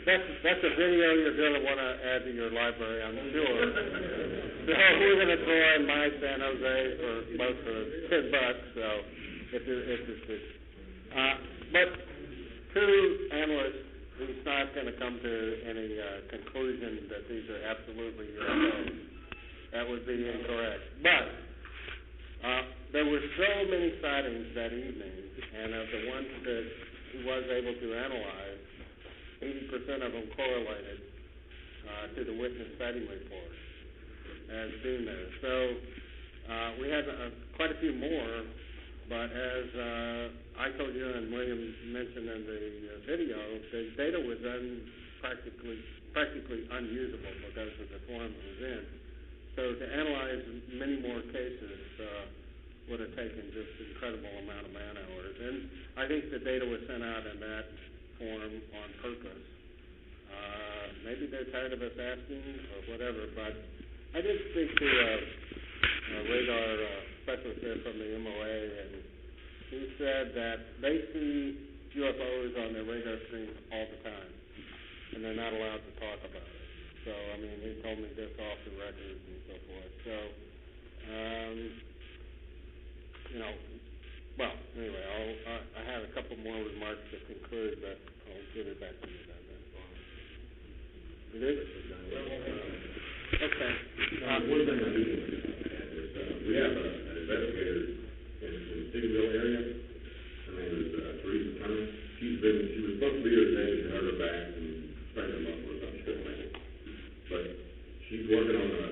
that's a video you're going to want to add to your library, I'm sure. So we're going to throw in my San Jose for both for $10. So if you're interested, but two analysts, he's not going to come to any conclusion that these are absolutely UFOs. That would be incorrect. But there were so many sightings that evening, and of the ones that he was able to analyze, 80% of them correlated to the witness sighting report as being there. So we had quite a few more, but as I told you and William mentioned in the video, the data was practically unusable because of the form it was in. So to analyze many more cases would have taken just an incredible amount of man hours. And I think the data was sent out in that form on purpose. Maybe they're tired of us asking or whatever, but I did speak to a radar specialist there from the MOA, and he said that they see UFOs on their radar screens all the time, and they're not allowed to talk about it. So, I mean, he told me this off the record and so forth. So, well, anyway, I have a couple more remarks to conclude, but I'll give it back to you then. It is? Okay. One thing I do want to add is we have an investigator in the Signalville area. Her name is Teresa Turner. She was supposed to be here today. She hurt her back and sprained her muscle or something. But she's working on a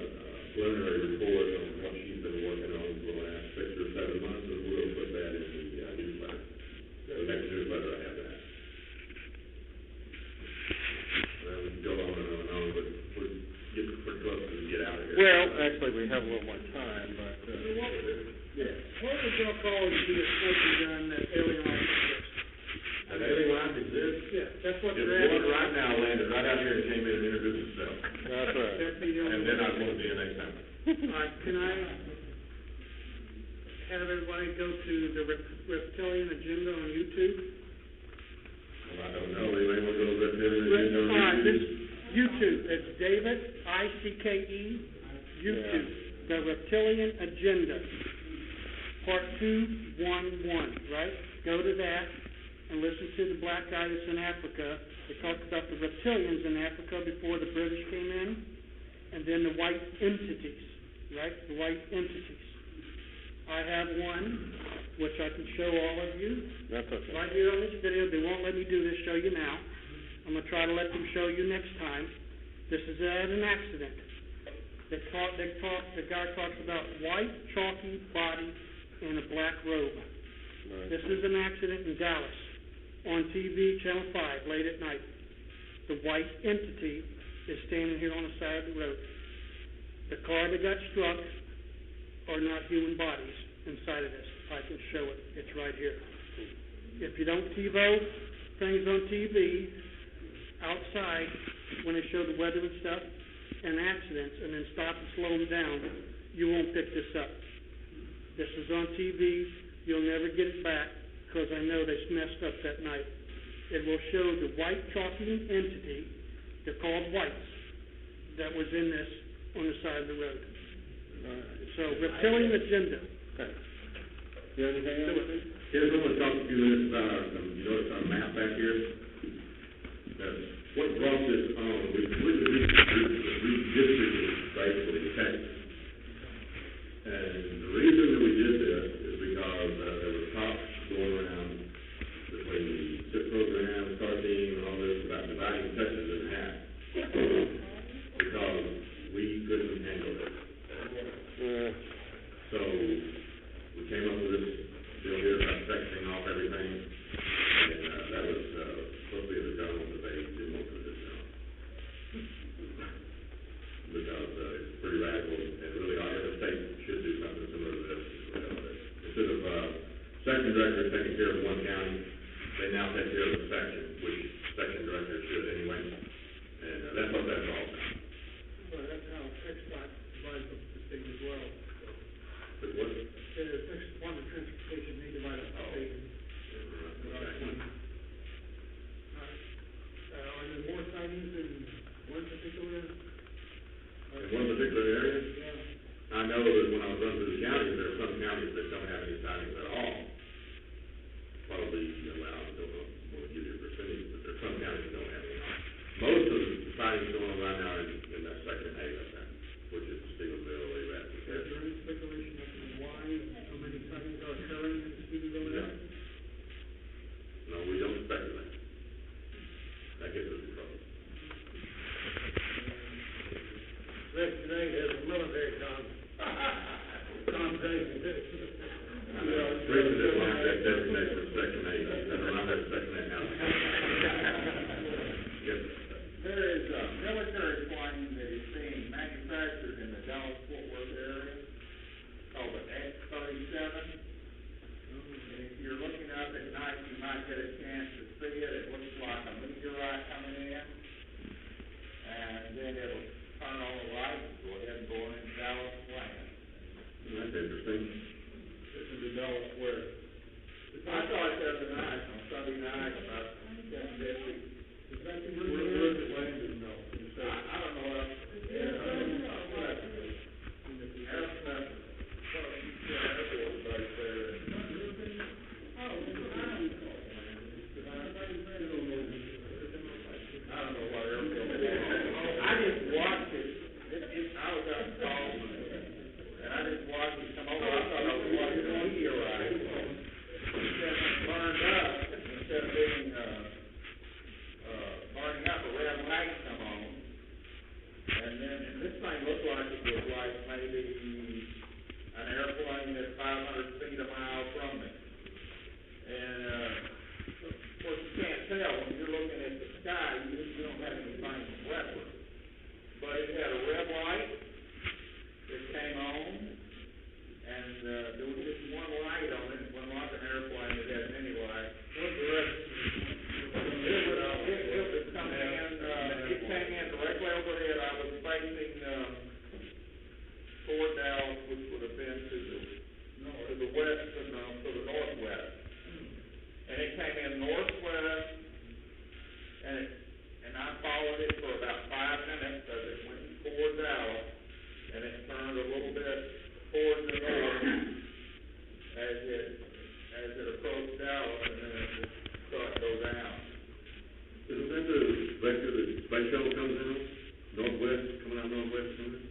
preliminary report on what she's been working on for the last 6 or 7 months, and we'll put that in the newsletter. The next newsletter I have that. We can go on and on, but we're getting pretty close to get out of here. Well, actually, we have a little more time, but... yeah. What would y'all call it to be a smoking gun that alien life exists? An alien life exists? Yeah, that's what There's they're one right now landed right out here and came in and introduced himself. That's right. And then I want a DNA sample. All right, can I have everybody go to the reptilian agenda on YouTube? Well, I don't know. They may want to go to reptilian agenda on YouTube. All right, this YouTube. It's David, I-C-K-E, YouTube. Yeah. The Reptilian Agenda, Part 211, right? Go to that and listen to the black guy that's in Africa. They talked about the reptilians in Africa before the British came in, and then the white entities, right? The white entities. I have one, which I can show all of you. That's okay. Right here on this video. They won't let me do this, show you now. I'm going to try to let them show you next time. This is an accident. The guy talks about white, chalky body in a black robe. Right. This is an accident in Dallas on TV, Channel 5, late at night. The white entity is standing here on the side of the road. The car that got struck are not human bodies inside of this. I can show it. It's right here. If you don't TiVo things on TV, outside, when they show the weather and stuff, and accidents, and then stop and slow them down, you won't pick this up. This is on TV. You'll never get it back, because I know they messed up that night. It will show the white chalky entity, they're called whites, that was in this on the side of the road. So, reptilian agenda. Okay. You have anything else? Here's what we'll talk a few minutes about. You notice our map back here? What brought this on? We redistricted basically Texas. And the reason that we did this is because there was talk going around between the SIP program, STAR team, and all this about dividing Texas in half. Because we couldn't handle it. So we came up with this deal here about sectioning off everything. And that was supposed to be the zone, but they didn't want to do this zone. Because it's pretty radical, and really every state should do something similar to this. Instead of section directors taking care of one county, they now take care of the section, which section directors should anyway. And that's what that's all about. Well, that's how XDOT divides up the state as well. But what? The Department of Transportation, they divide up the state. Are there more sightings sightings in one particular? In one particular area, Yeah. I know that when I was running through the counties, there are some counties that don't have any sightings at all. Probably, well, I don't know, want to give you a percentage, but there are some counties that don't have any. Most of the sightings going on right now in that section A of that, which is Stephenville, Lebatt, Is there any speculation as to why so many sightings are occurring in the Stephenville area? No, we don't speculate. That gets us in trouble. Section 8 has a military connotation. Richard didn't like that designation of section 8, I don't know that section 8 now. Yes, sir. There is a military plane that is being manufactured in the Dallas-Fort Worth area called the X-37. And if you're looking up at night, you might get a chance to see it. It looks like a meteorite coming in. And then it'll turn on the light and go ahead and go into Dallas land. That's interesting. This is the Dallas where? I saw it the other night, on Sunday night, about 10:50. Is that the Where's it landed, no? I don't know. I just watched it. I was out in Boston, and I just watched it come over. I thought I was watching a meteorite. Instead of burned up, instead of being burning up, a red light come on. And then this thing looked like it was like maybe an airplane that's 500 feet a mile from me. And of course you can't tell when you're looking at the sky. You don't have anything to reference. But it had a red light that came on, and there was just one light on it. It wasn't like an airplane that had many lights. What direction? It was coming in. It came in directly overhead. I was facing toward Dallas, which would have been to the west and to the northwest. And it came in northwest, and I followed it for about 5 minutes as it went toward Dallas, and it turned a little bit toward the north as it approached Dallas, and then it just started to go down. Isn't that the vector that space shuttle comes in? Northwest, coming out northwest, coming in?